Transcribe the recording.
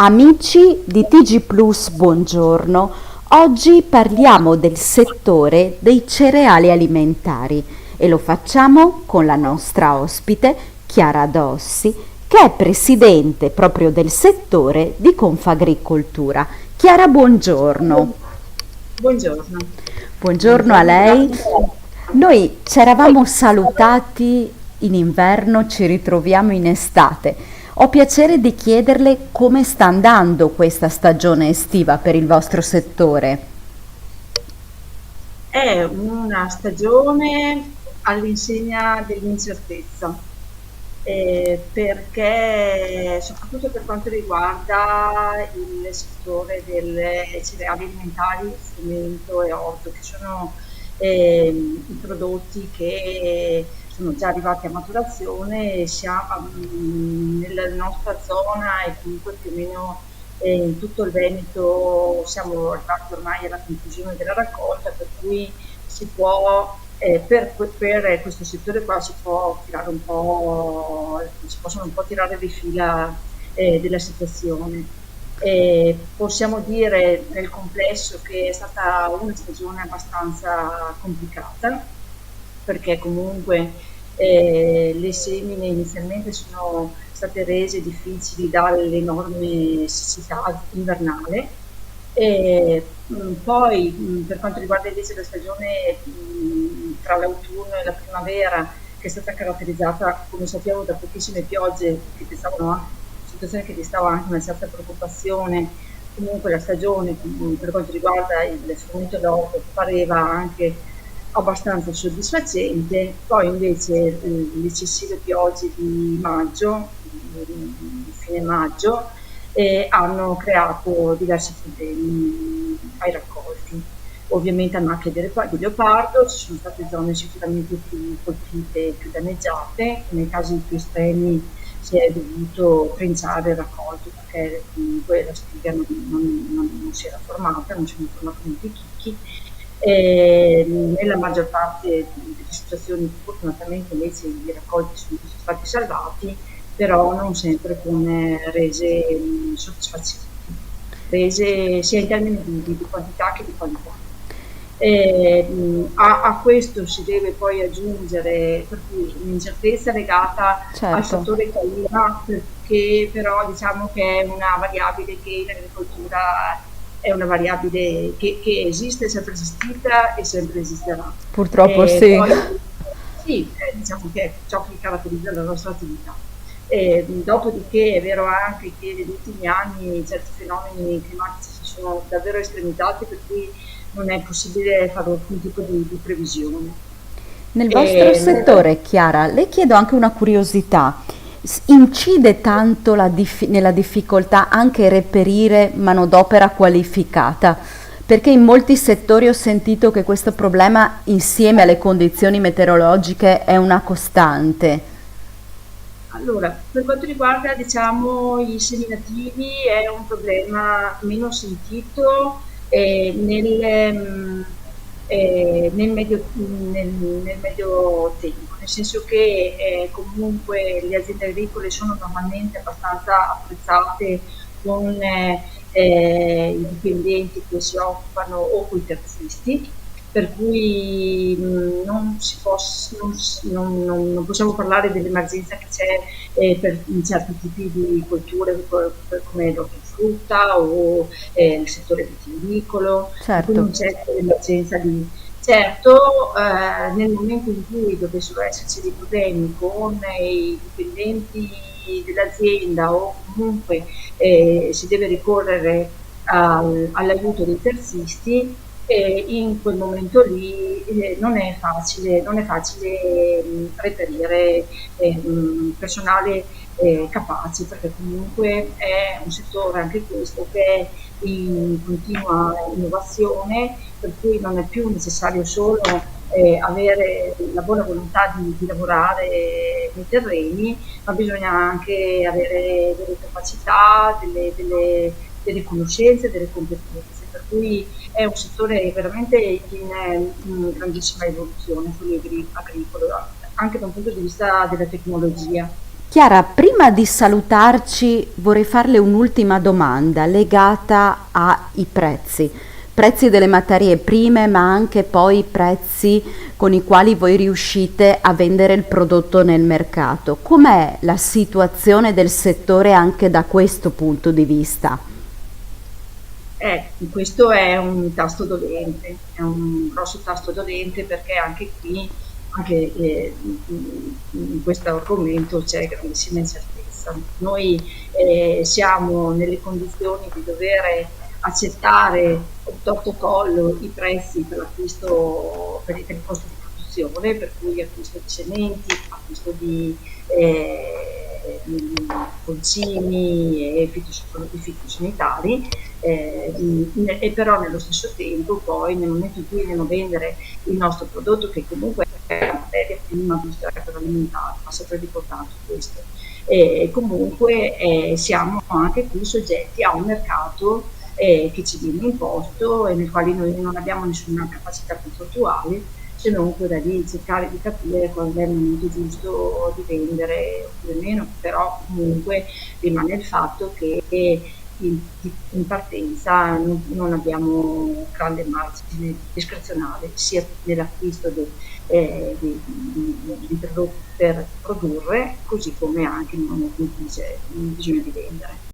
Amici di TG Plus, buongiorno. Oggi parliamo del settore dei cereali alimentari e lo facciamo con la nostra ospite Chiara Dossi, che è presidente proprio del settore di Confagricoltura. Chiara, buongiorno. Buongiorno, Buongiorno a buongiorno, lei. grazie a te. Noi ci eravamo salutati in inverno, ci ritroviamo in estate. Ho piacere di chiederle come sta andando questa stagione estiva per il vostro settore. È una stagione all'insegna dell'incertezza, perché soprattutto per quanto riguarda il settore delle cereali alimentari, frumento e orzo, che sono i prodotti che sono già arrivati a maturazione e nella nostra zona e comunque più o meno in tutto il Veneto siamo arrivati ormai alla conclusione della raccolta, per cui si può, per questo settore qua si può tirare un po', si possono un po' tirare di fila della situazione. Possiamo dire nel complesso che è stata una stagione abbastanza complicata, perché comunque le semine inizialmente sono state rese difficili dall'enorme siccità invernale e poi per quanto riguarda invece la stagione tra l'autunno e la primavera, che è stata caratterizzata, come sappiamo, da pochissime piogge, che destavano anche, situazione che destava anche una certa preoccupazione. Comunque la stagione per quanto riguarda il frumento d'orzo pareva anche abbastanza soddisfacente, poi invece le eccessive piogge di maggio, di fine maggio, hanno creato diversi problemi ai raccolti. Ovviamente a macchia di leopardo ci sono state zone sicuramente più colpite, più danneggiate, nei casi più estremi si è dovuto trinciare il raccolto perché comunque la spiga non si era formata, non si erano formati molti chicchi. Nella maggior parte delle situazioni fortunatamente invece i raccolti sono stati salvati, però non sempre con rese soddisfacenti, rese sia in termini di quantità che di qualità. A questo si deve poi aggiungere per cui un'incertezza legata al Certo. fattore clima, che però diciamo che è una variabile che in agricoltura è una variabile che esiste, è sempre esistita e sempre esisterà. Purtroppo sì. Poi sì, diciamo che è ciò che caratterizza la nostra attività. Dopodiché è vero anche che negli ultimi anni certi fenomeni climatici si sono davvero estremitati, per cui non è possibile fare alcun tipo di previsione. Nel vostro E, settore, Chiara, le chiedo anche una curiosità. Incide tanto nella difficoltà anche reperire manodopera qualificata? Perché in molti settori ho sentito che questo problema, insieme alle condizioni meteorologiche, è una costante. allora, per quanto riguarda, diciamo, i seminativi è un problema meno sentito nel medio tempo, nel senso che comunque le aziende agricole sono normalmente abbastanza attrezzate con i dipendenti che si occupano o con i terzisti, per cui non possiamo parlare dell'emergenza che c'è per certi tipi di colture come l'ortofrutta o il settore vitivinicolo, per cui Certo. non c'è l'emergenza di... Certo, nel momento in cui dovessero esserci dei problemi con i dipendenti dell'azienda o comunque si deve ricorrere all'aiuto dei terzisti, in quel momento lì non è facile reperire personale capace, perché comunque è un settore anche questo che è in continua innovazione, per cui non è più necessario solo avere la buona volontà di lavorare nei terreni, ma bisogna anche avere delle capacità, delle conoscenze, delle competenze, per cui è un settore veramente in grandissima evoluzione, quello agricolo, anche da un punto di vista della tecnologia. Chiara, prima di salutarci vorrei farle un'ultima domanda legata ai prezzi. Prezzi delle materie prime, ma anche poi prezzi con i quali voi riuscite a vendere il prodotto nel mercato. Com'è la situazione del settore anche da questo punto di vista? Questo è un tasto dolente, è un grosso tasto dolente perché anche qui, anche in questo argomento c'è grandissima incertezza. Noi siamo nelle condizioni di dover accettare obtorto collo i prezzi per l'acquisto, per i costi di produzione, per cui acquisto di sementi, acquisto concimi e fitosanitari, e però nello stesso tempo poi nel momento in cui andiamo a vendere il nostro prodotto, che comunque è una materia prima industria agroalimentare, ha sempre riportato questo, e comunque siamo anche qui soggetti a un mercato che ci viene imposto e nel quale noi non abbiamo nessuna capacità contrattuale, se non quella di cercare di capire quando è il momento giusto di vendere oppure meno, però comunque rimane il fatto che in partenza non abbiamo grande margine discrezionale sia nell'acquisto di prodotti per produrre, così come anche nel momento in cui bisogna di vendere.